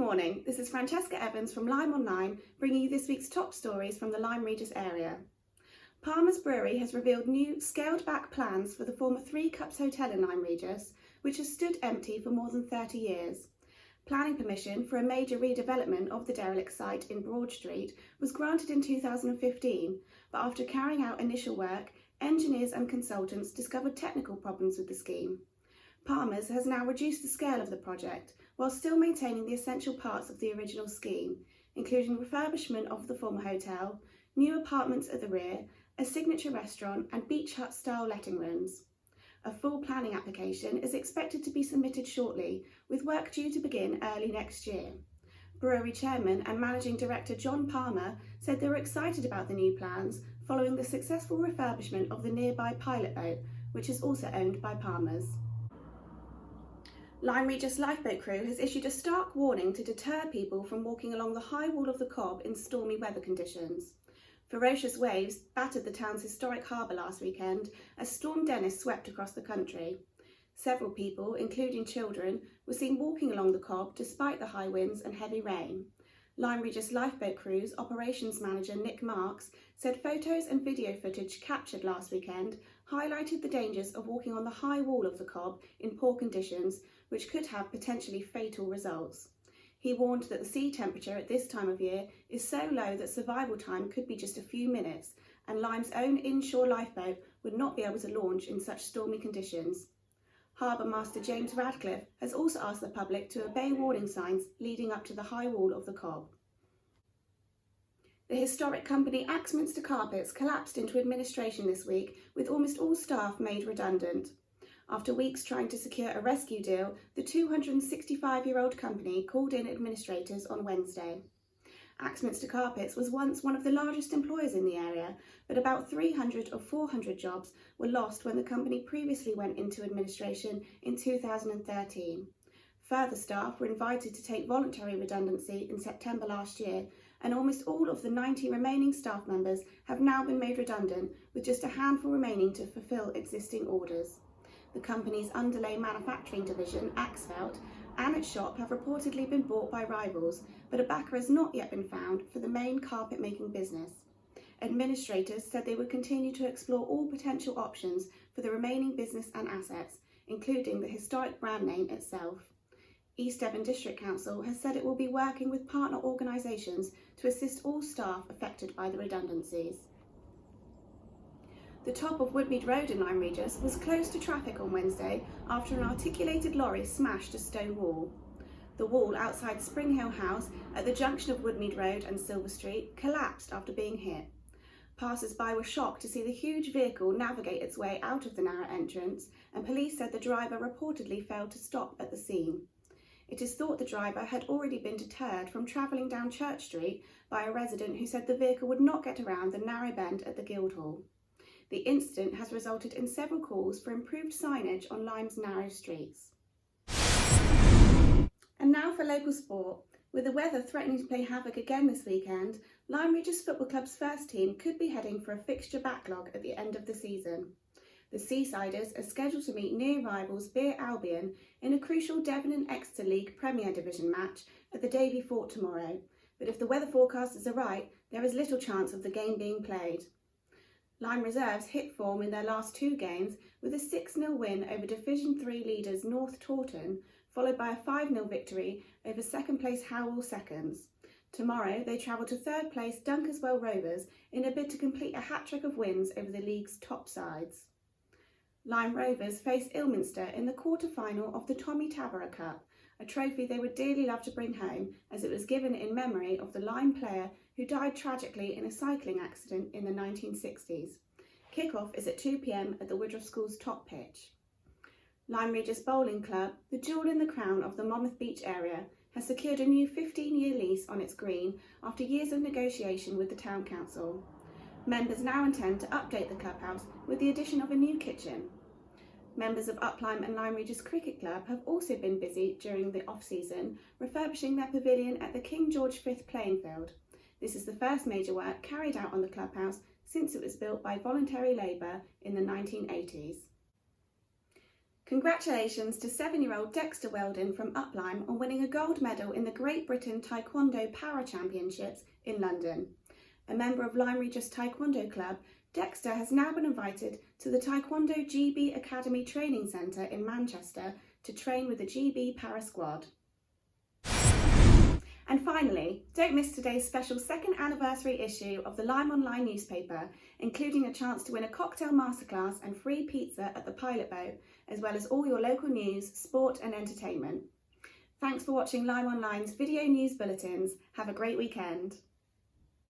morning, this is Francesca Evans from LymeOnline bringing you this week's top stories from the Lyme Regis area. Palmer's Brewery has revealed new scaled-back plans for the former Three Cups Hotel in Lyme Regis, which has stood empty for more than 30 years. Planning permission for a major redevelopment of the derelict site in Broad Street was granted in 2015, but after carrying out initial work, engineers and consultants discovered technical problems with the scheme. Palmer's has now reduced the scale of the project, while still maintaining the essential parts of the original scheme, including refurbishment of the former hotel, new apartments at the rear, a signature restaurant and beach hut style letting rooms. A full planning application is expected to be submitted shortly, with work due to begin early next year. Brewery Chairman and Managing Director John Palmer said they were excited about the new plans following the successful refurbishment of the nearby pilot boat, which is also owned by Palmer's. Lyme Regis lifeboat crew has issued a stark warning to deter people from walking along the high wall of the Cobb in stormy weather conditions. Ferocious waves battered the town's historic harbour last weekend as Storm Dennis swept across the country. Several people, including children, were seen walking along the Cobb despite the high winds and heavy rain. Lyme Regis lifeboat crew's operations manager Nick Marks said photos and video footage captured last weekend highlighted the dangers of walking on the high wall of the Cobb in poor conditions, which could have potentially fatal results. He warned that the sea temperature at this time of year is so low that survival time could be just a few minutes, and Lyme's own inshore lifeboat would not be able to launch in such stormy conditions. Harbour Master James Radcliffe has also asked the public to obey warning signs leading up to the high wall of the Cobb. The historic company Axminster Carpets collapsed into administration this week, with almost all staff made redundant. After weeks trying to secure a rescue deal, the 265-year-old company called in administrators on Wednesday. Axminster Carpets was once one of the largest employers in the area, but about 300 of 400 jobs were lost when the company previously went into administration in 2013. Further staff were invited to take voluntary redundancy in September last year, and almost all of the 90 remaining staff members have now been made redundant, with just a handful remaining to fulfil existing orders. The company's underlay manufacturing division, Axfelt, and its shop have reportedly been bought by rivals, but a backer has not yet been found for the main carpet-making business. Administrators said they would continue to explore all potential options for the remaining business and assets, including the historic brand name itself. East Devon District Council has said it will be working with partner organisations to assist all staff affected by the redundancies. The top of Woodmead Road in Lyme Regis was closed to traffic on Wednesday after an articulated lorry smashed a stone wall. The wall outside Spring Hill House at the junction of Woodmead Road and Silver Street collapsed after being hit. Passers-by were shocked to see the huge vehicle navigate its way out of the narrow entrance, and police said the driver reportedly failed to stop at the scene. It is thought the driver had already been deterred from travelling down Church Street by a resident who said the vehicle would not get around the narrow bend at the Guildhall. The incident has resulted in several calls for improved signage on Lyme's narrow streets. And now for local sport. With the weather threatening to play havoc again this weekend, Lyme Regis Football Club's first team could be heading for a fixture backlog at the end of the season. The Seasiders are scheduled to meet near rivals Beer Albion in a crucial Devon and Exeter League Premier Division match at the Davy Fort tomorrow, but if the weather forecasters are right, there is little chance of the game being played. Lyme Reserves hit form in their last two games with a 6-0 win over Division 3 leaders North Taunton, followed by a 5-0 victory over second-place Howell Seconds. Tomorrow they travel to third-place Dunkeswell Rovers in a bid to complete a hat-trick of wins over the league's top sides. Lyme Rovers face Ilminster in the quarter-final of the Tommy Tabarrah Cup, a trophy they would dearly love to bring home, as it was given in memory of the Lyme player who died tragically in a cycling accident in the 1960s. Kick-off is at 2 p.m. at the Woodruff School's top pitch. Lyme Regis Bowling Club, the jewel in the crown of the Monmouth Beach area, has secured a new 15-year lease on its green after years of negotiation with the Town Council. Members now intend to update the clubhouse with the addition of a new kitchen. Members of Uplyme and Lyme Regis Cricket Club have also been busy during the off-season refurbishing their pavilion at the King George V playing field. This is the first major work carried out on the clubhouse since it was built by voluntary labour in the 1980s. Congratulations to 7-year-old Dexter Weldon from Lyme on winning a gold medal in the Great Britain Taekwondo Para Championships in London. A member of Lyme Regis Taekwondo Club, Dexter has now been invited to the Taekwondo GB Academy Training Centre in Manchester to train with the GB Para Squad. And finally, don't miss today's special 2nd anniversary issue of the LymeOnline newspaper, including a chance to win a cocktail masterclass and free pizza at the Pilot Boat, as well as all your local news, sport and entertainment. Thanks for watching LymeOnline's video news bulletins. Have a great weekend.